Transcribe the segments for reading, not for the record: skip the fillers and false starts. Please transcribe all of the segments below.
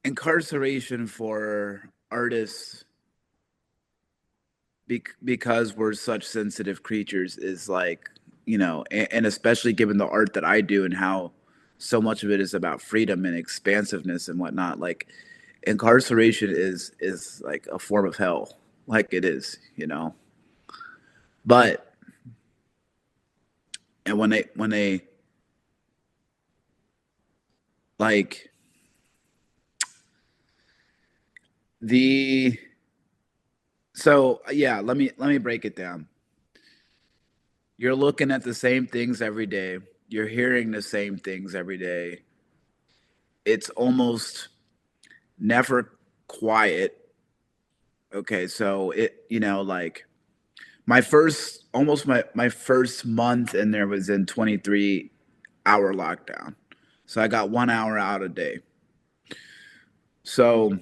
incarceration for artists, because we're such sensitive creatures, is like, and especially given the art that I do and how so much of it is about freedom and expansiveness and whatnot. Like, incarceration is like a form of hell, like it is. But and when they like the so yeah, let me break it down. You're looking at the same things every day. You're hearing the same things every day. It's almost never quiet. Okay, so like my first month in there was in 23-hour lockdown. So I got 1 hour out a day. So,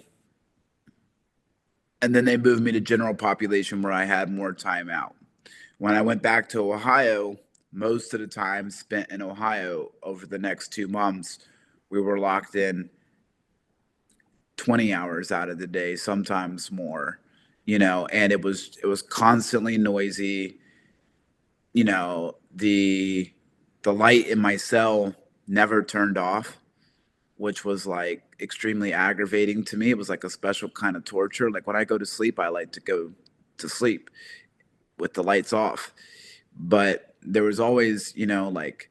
and then they moved me to general population where I had more time out. When I went back to Ohio, most of the time spent in Ohio over the next 2 months, we were locked in 20 hours out of the day, sometimes more, and it was constantly noisy. The light in my cell never turned off, which was like extremely aggravating to me. It was like a special kind of torture. Like when I go to sleep, I like to go to sleep with the lights off. But there was always, like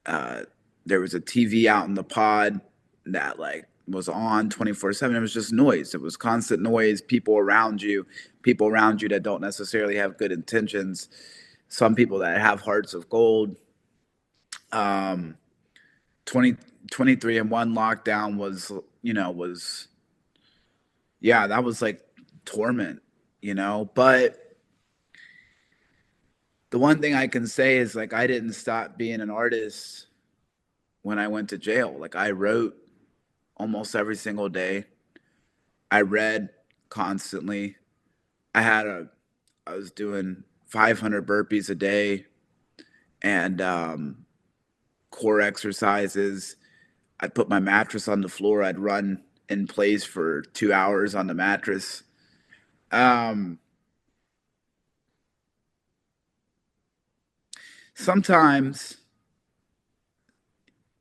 uh, there was a TV out in the pod that like was on 24/7. It was just noise. It was constant noise, people around you that don't necessarily have good intentions, some people that have hearts of gold. Um 20 23 and 1 lockdown was yeah, that was like torment. But the one thing I can say is like I didn't stop being an artist when I went to jail. Like I wrote almost every single day. I read constantly. I had a I was doing 500 burpees a day and core exercises. I'd put my mattress on the floor. I'd run in place for 2 hours on the mattress. Um, Sometimes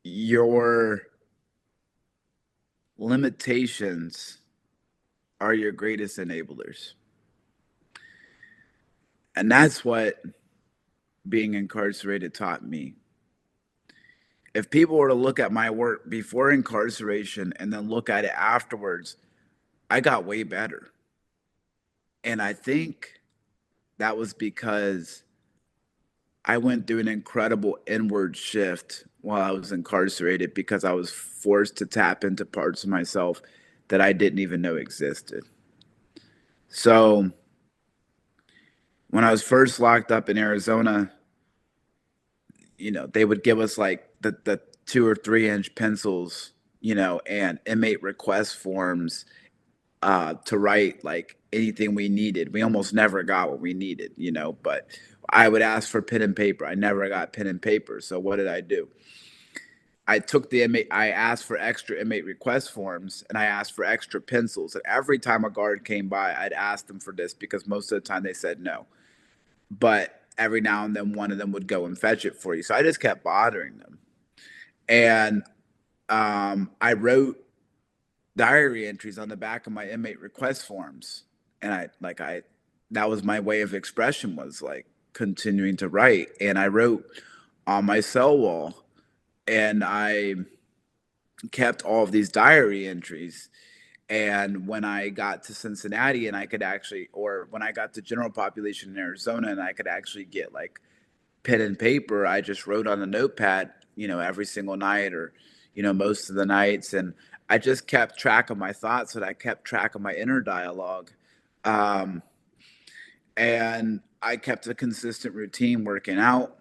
your limitations are your greatest enablers. And that's what being incarcerated taught me. If people were to look at my work before incarceration and then look at it afterwards, I got way better. And I think that was because I went through an incredible inward shift while I was incarcerated because I was forced to tap into parts of myself that I didn't even know existed. So, when I was first locked up in Arizona, they would give us like the 2 or 3 inch pencils, and inmate request forms to write like anything we needed. We almost never got what we needed, but I would ask for pen and paper. I never got pen and paper. So what did I do? I asked for extra inmate request forms and I asked for extra pencils. And every time a guard came by, I'd ask them for this because most of the time they said no. But every now and then one of them would go and fetch it for you. So I just kept bothering them. And I wrote diary entries on the back of my inmate request forms. And that was my way of expression, was like continuing to write. And I wrote on my cell wall and I kept all of these diary entries. And when I got to Cincinnati and I could actually, or when I got to general population in Arizona and I could actually get like pen and paper, I just wrote on a notepad, every single night or, most of the nights. And I just kept track of my thoughts and I kept track of my inner dialogue. Um, and I kept a consistent routine working out.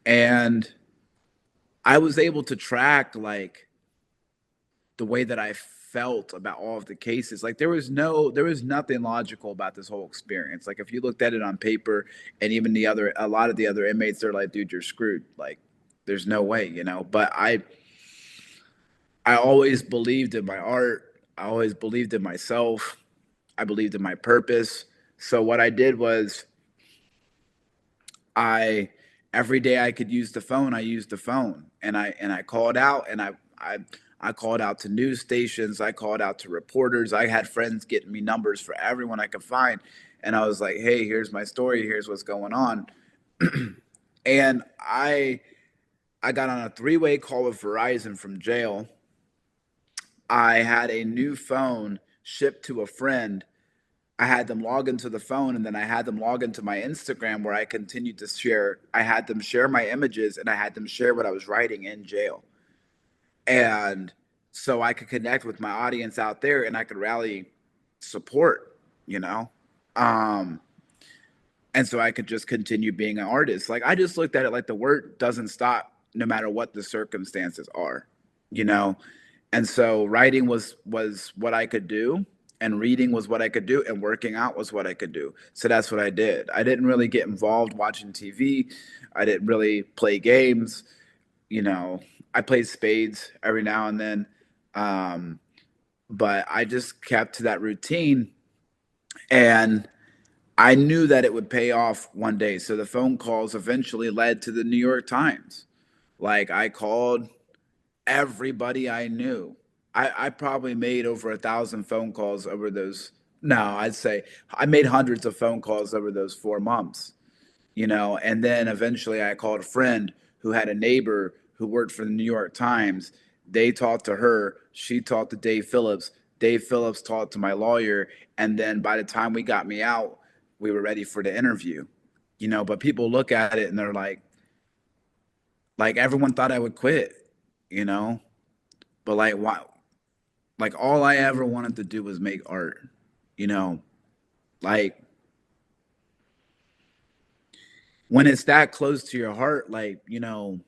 And I was able to track like the way that I felt about all of the cases. Like there was nothing logical about this whole experience. Like if you looked at it on paper and even a lot of the other inmates, they're like, dude, you're screwed. Like there's no way. But I always believed in my art. I always believed in myself. I believed in my purpose. So what I did was I every day I could use the phone, I used the phone, and I called out, and I called out to news stations, I called out to reporters. I had friends getting me numbers for everyone I could find, and I was like, "Hey, here's my story. Here's what's going on." And I got on a three-way call with Verizon from jail. I had a new phone shipped to a friend. I had them log into the phone, and then I had them log into my Instagram where I continued to share. I had them share my images, and I had them share what I was writing in jail. And so I could connect with my audience out there, and I could rally support, you know? Um, and so I could just continue being an artist. Like, I just looked at it like the work doesn't stop no matter what the circumstances are, you know? And so writing was what I could do, and reading was what I could do, and working out was what I could do. So that's what I did. I didn't really get involved watching TV. I didn't really play games. You know, I played spades every now and then. Um, but I just kept to that routine, and I knew that it would pay off one day. So the phone calls eventually led to the New York Times. Like, I called everybody I knew. I probably made over 1,000 phone calls over those. No, I'd say I made hundreds of phone calls over those 4 months, you know. And then eventually I called a friend who had a neighbor who worked for the New York Times. They talked to her. She talked to Dave Phillips. Dave Phillips talked to my lawyer. And then by the time we got me out, we were ready for the interview, you know. But people look at it and they're like everyone thought I would quit, you know. But like, why? Like, all I ever wanted to do was make art, you know. Like, when it's that close to your heart, like, you know,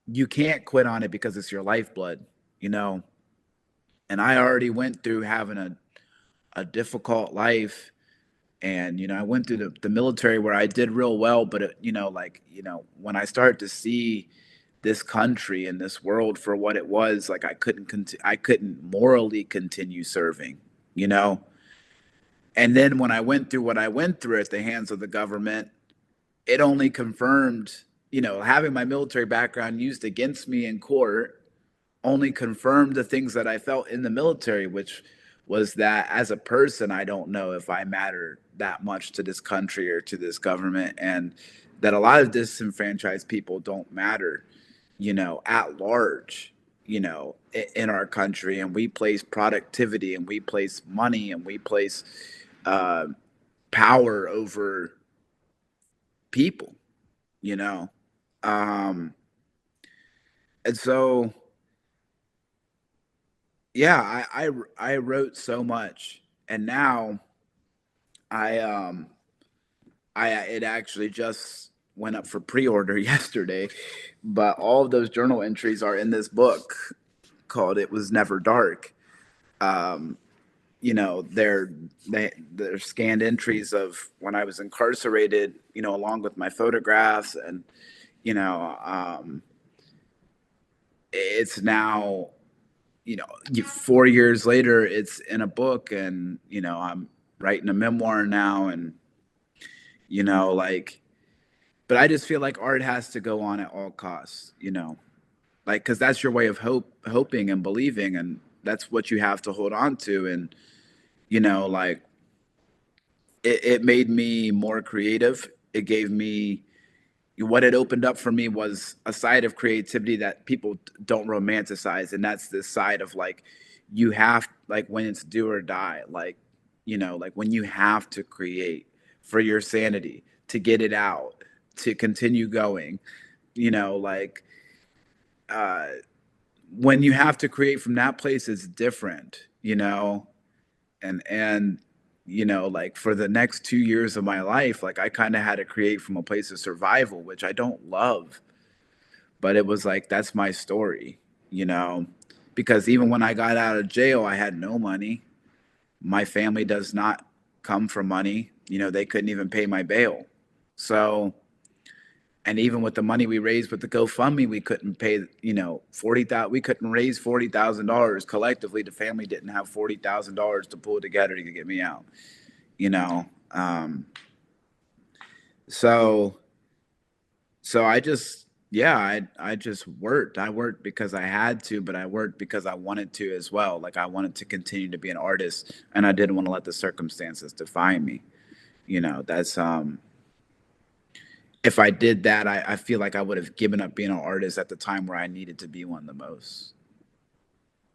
you can't quit on it because it's your lifeblood, you know. And I already went through having a difficult life, and you know, I went through the military where I did real well, but you know, like, you know, when I started to see this country and this world for what it was, like, I couldn't morally continue serving, you know. And then when I went through what I went through at the hands of the government, it only confirmed, you know, having my military background used against me in court only confirmed the things that I felt in the military, which was that as a person, I don't know if I matter that much to this country or to this government, and that a lot of disenfranchised people don't matter, you know, at large, you know, in our country. And we place productivity, and we place money, and we place uh, power over people, you know. Um, and so, yeah, I wrote so much, and now I I it actually just went up for pre-order yesterday, but all of those journal entries are in this book called "It Was Never Dark." Um, you know, they're scanned entries of when I was incarcerated, you know, along with my photographs, and you know, it's now, you know, 4 years later, it's in a book, and you know, I'm writing a memoir now, and you know, like, but I just feel like art has to go on at all costs, you know, like, because that's your way of hoping and believing, and that's what you have to hold on to. And you know, like, it made me more creative. It gave me, what it opened up for me was a side of creativity that people don't romanticize, and that's this side of like, you have, like, when it's do or die, like, you know, like when you have to create for your sanity, to get it out, to continue going, you know, like, uh when you have to create from that place is different, you know. And you know, like, for the next 2 years of my life, like, I kind of had to create from a place of survival, which I don't love, but it was like, that's my story, you know. Because even when I got out of jail, I had no money. My family does not come from money, you know. They couldn't even pay my bail. So And even with the money we raised with the GoFundMe, we couldn't pay, 40,000. We couldn't raise $40,000 collectively. The family didn't have $40,000 to pull together to get me out. You know, so I just, yeah, I just worked. I worked because I had to, but I worked because I wanted to as well. Like I wanted to continue to be an artist, and I didn't want to let the circumstances define me. That's if I did that, I feel like I would have given up being an artist at the time where I needed to be one the most.